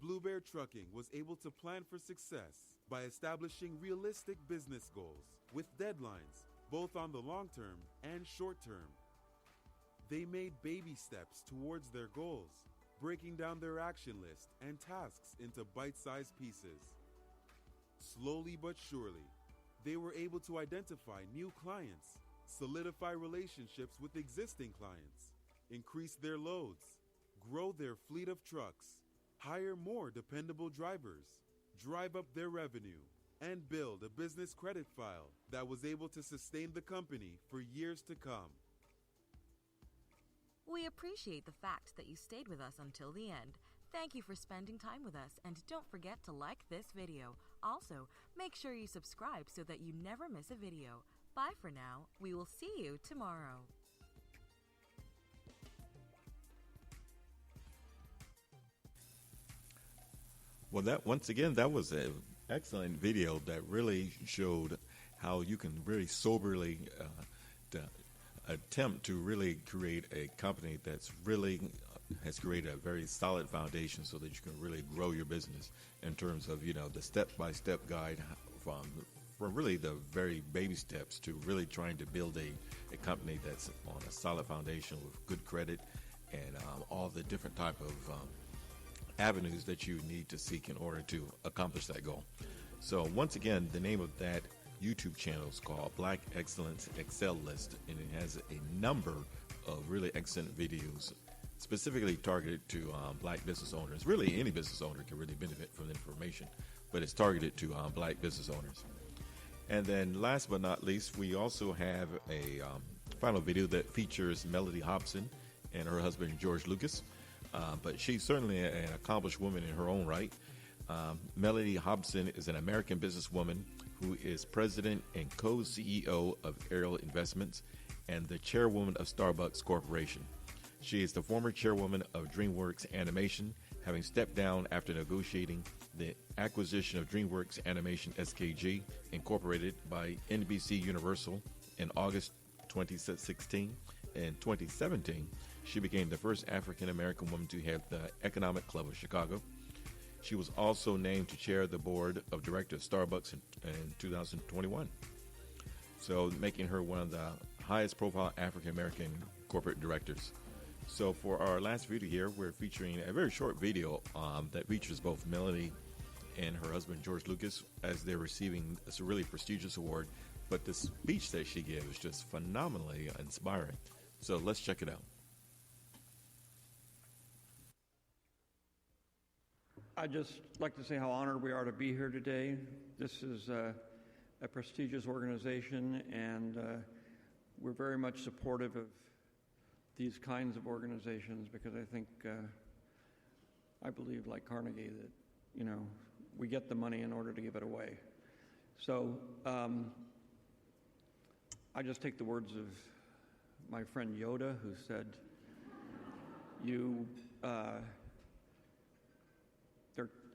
Blue Bear Trucking was able to plan for success by establishing realistic business goals with deadlines both on the long term and short term. They made baby steps towards their goals, breaking down their action list and tasks into bite-sized pieces. Slowly but surely, they were able to identify new clients, solidify relationships with existing clients, increase their loads, grow their fleet of trucks, hire more dependable drivers, drive up their revenue, and build a business credit file that was able to sustain the company for years to come. We appreciate the fact that you stayed with us until the end. Thank you for spending time with us, and don't forget to like this video. Also, make sure you subscribe so that you never miss a video. Bye for now. We will see you tomorrow. Well, that once again, that was an excellent video that really showed how you can really soberly attempt to really create a company that's really has created a very solid foundation so that you can really grow your business in terms of, the step-by-step guide from really the very baby steps to really trying to build a company that's on a solid foundation with good credit and all the different type of avenues that you need to seek in order to accomplish that goal. So once again, the name of that YouTube channel is called Black Excellence Excel List, and it has a number of really excellent videos specifically targeted to black business owners. Really, any business owner can really benefit from the information, but it's targeted to black business owners. And then last but not least, we also have a final video that features Melody Hobson and her husband, George Lucas. But she's certainly an accomplished woman in her own right. Melody Hobson is an American businesswoman who is president and co-CEO of Ariel Investments and the chairwoman of Starbucks Corporation. She is the former chairwoman of DreamWorks Animation, having stepped down after negotiating the acquisition of DreamWorks Animation SKG, incorporated by NBC Universal in August 2016. In 2017, she became the first African-American woman to head the Economic Club of Chicago. She was also named to chair the board of directors of Starbucks in 2021, so making her one of the highest profile African-American corporate directors. So for our last video here, we're featuring a very short video that features both Melody and her husband, George Lucas, as they're receiving this really prestigious award. But the speech that she gave is just phenomenally inspiring. So let's check it out. I'd just like to say how honored we are to be here today. This is a prestigious organization, and we're very much supportive of these kinds of organizations because I think, I believe like Carnegie that, we get the money in order to give it away. So I just take the words of my friend Yoda, who said,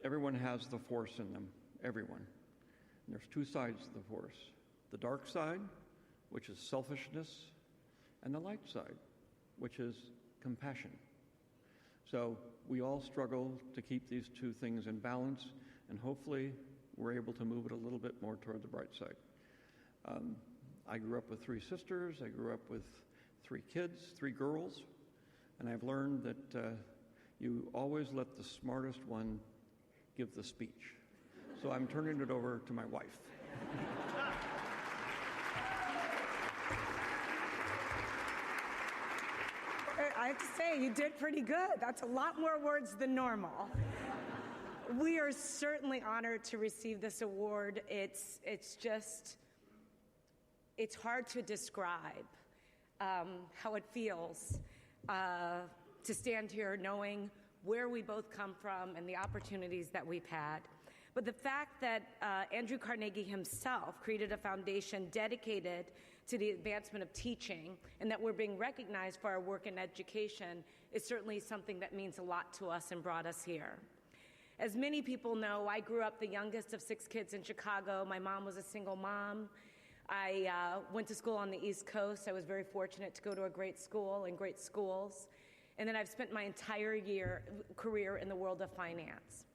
everyone has the Force in them, everyone. And there's two sides to the Force. The dark side, which is selfishness, and the light side, which is compassion. So we all struggle to keep these two things in balance, and hopefully we're able to move it a little bit more toward the bright side. I grew up with 3 sisters. I grew up with 3 kids, 3 girls, and I've learned that you always let the smartest one give the speech. So I'm turning it over to my wife. I have to say, you did pretty good. That's a lot more words than normal. We are certainly honored to receive this award. It's hard to describe how it feels to stand here knowing where we both come from and the opportunities that we've had. But the fact that Andrew Carnegie himself created a foundation dedicated to the advancement of teaching and that we're being recognized for our work in education is certainly something that means a lot to us and brought us here. As many people know, I grew up the youngest of 6 kids in Chicago. My mom was a single mom. I went to school on the East Coast. I was very fortunate to go to a great school and great schools. And then I've spent my entire career in the world of finance.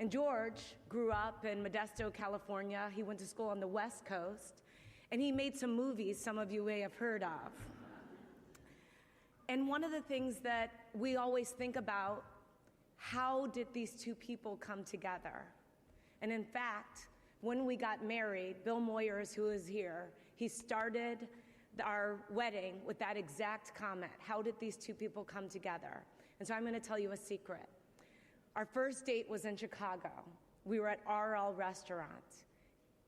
And George grew up in Modesto, California. He went to school on the West Coast. And he made some movies some of you may have heard of. And one of the things that we always think about, how did these two people come together? And in fact, when we got married, Bill Moyers, who is here, he started our wedding with that exact comment. How did these two people come together? And so I'm going to tell you a secret. Our first date was in Chicago. We were at RL Restaurant.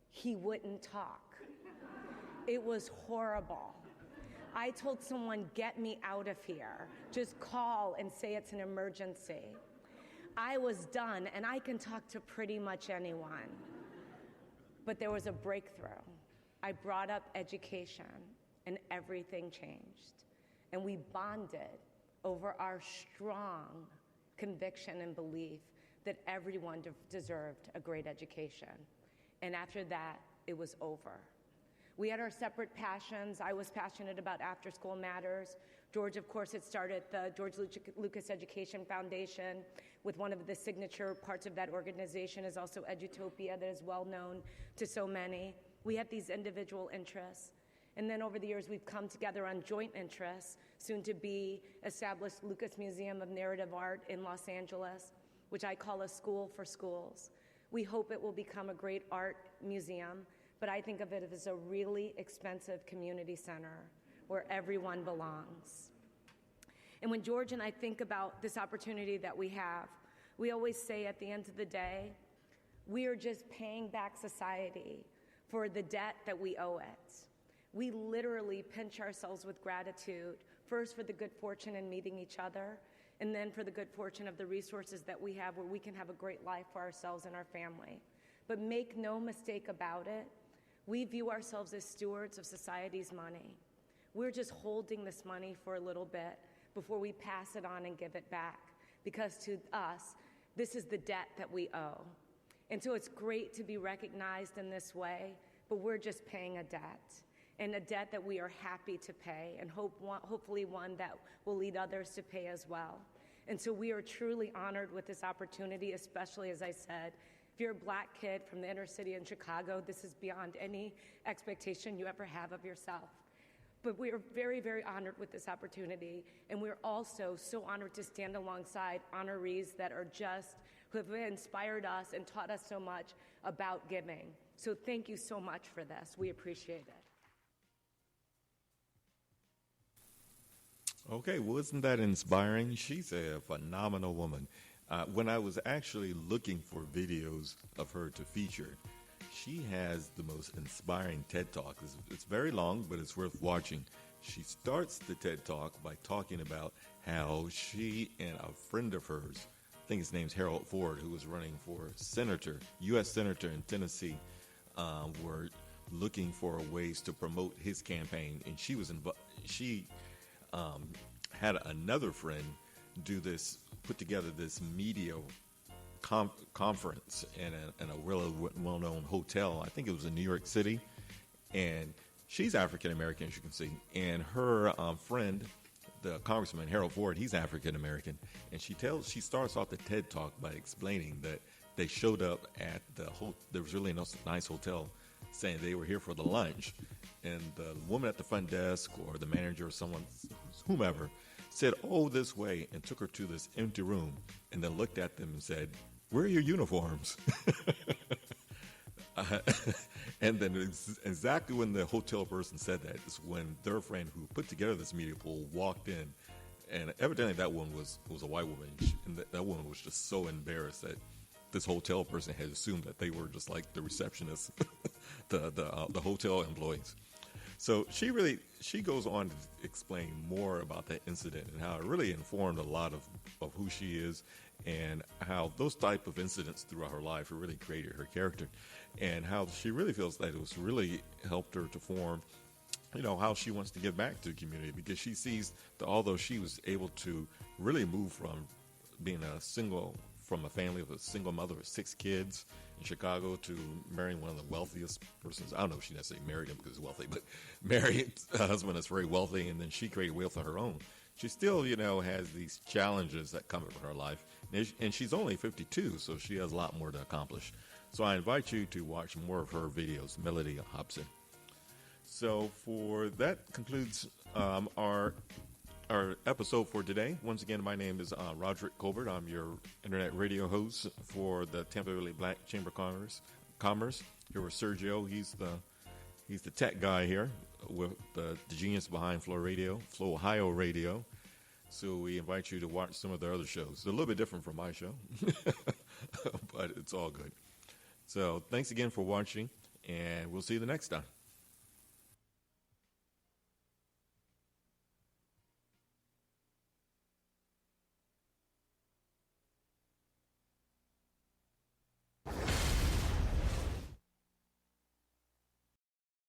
He wouldn't talk. It was horrible. I told someone, get me out of here. Just call and say it's an emergency. I was done, and I can talk to pretty much anyone. But there was a breakthrough. I brought up education, and everything changed. And we bonded over our strong conviction and belief that everyone deserved a great education. And after that, it was over. We had our separate passions. I was passionate about after-school matters. George, of course, had started the George Lucas Education Foundation. With one of the signature parts of that organization is also Edutopia, that is well known to so many. We had these individual interests. And then over the years, we've come together on joint interests, soon to be established Lucas Museum of Narrative Art in Los Angeles, which I call a school for schools. We hope it will become a great art museum, but I think of it as a really expensive community center where everyone belongs. And when George and I think about this opportunity that we have, we always say at the end of the day, we are just paying back society for the debt that we owe it. We literally pinch ourselves with gratitude, first for the good fortune in meeting each other, and then for the good fortune of the resources that we have where we can have a great life for ourselves and our family. But make no mistake about it, we view ourselves as stewards of society's money. We're just holding this money for a little bit before we pass it on and give it back, because to us, this is the debt that we owe. And so it's great to be recognized in this way, but we're just paying a debt, and a debt that we are happy to pay, and hopefully one that will lead others to pay as well. And so we are truly honored with this opportunity, especially, as I said, if you're a black kid from the inner city in Chicago, this is beyond any expectation you ever have of yourself. But we are very, very honored with this opportunity, and we're also so honored to stand alongside honorees that are who have inspired us and taught us so much about giving. So thank you so much for this. We appreciate it. Okay, well, isn't that inspiring? She's a phenomenal woman. When I was actually looking for videos of her to feature, she has the most inspiring TED Talk. It's very long, but it's worth watching. She starts the TED Talk by talking about how she and a friend of hers think his name's Harold Ford, who was running for U.S. Senator in Tennessee, were looking for ways to promote his campaign. And she had another friend put together this media conference in a really well-known hotel. I think it was in New York City. And she's African American, as you can see. And her friend, the Congressman Harold Ford, he's African American. And she starts off the TED Talk by explaining that they showed up at there was really a nice hotel, saying they were here for the lunch. And the woman at the front desk or the manager or someone, whomever, said, "Oh, this way," and took her to this empty room and then looked at them and said, "Where are your uniforms?" And then exactly when the hotel person said that is when their friend who put together this media pool walked in. And evidently that one was a white woman. And that woman was just so embarrassed that this hotel person had assumed that they were just like the receptionists, the hotel employees. So she goes on to explain more about that incident and how it really informed a lot of who she is, and how those type of incidents throughout her life really created her character, and how she really feels that it was really helped her to form, how she wants to give back to the community, because she sees that although she was able to really move from being from a family of a single mother with 6 kids in Chicago to marrying one of the wealthiest persons. I don't know if she necessarily married him because he's wealthy, but married a husband that's very wealthy, and then she created wealth of her own. She still, has these challenges that come up in her life, and she's only 52, so she has a lot more to accomplish. So I invite you to watch more of her videos, Melody Hobson. So that concludes our episode for today. Once again, my name is Roderick Colbert. I'm your internet radio host for the Tampa Valley Black Chamber of Commerce. Here with Sergio. He's the tech guy here with the genius behind Flow Ohio Radio. So we invite you to watch some of their other shows. It's a little bit different from my show, but it's all good. So thanks again for watching, and we'll see you the next time.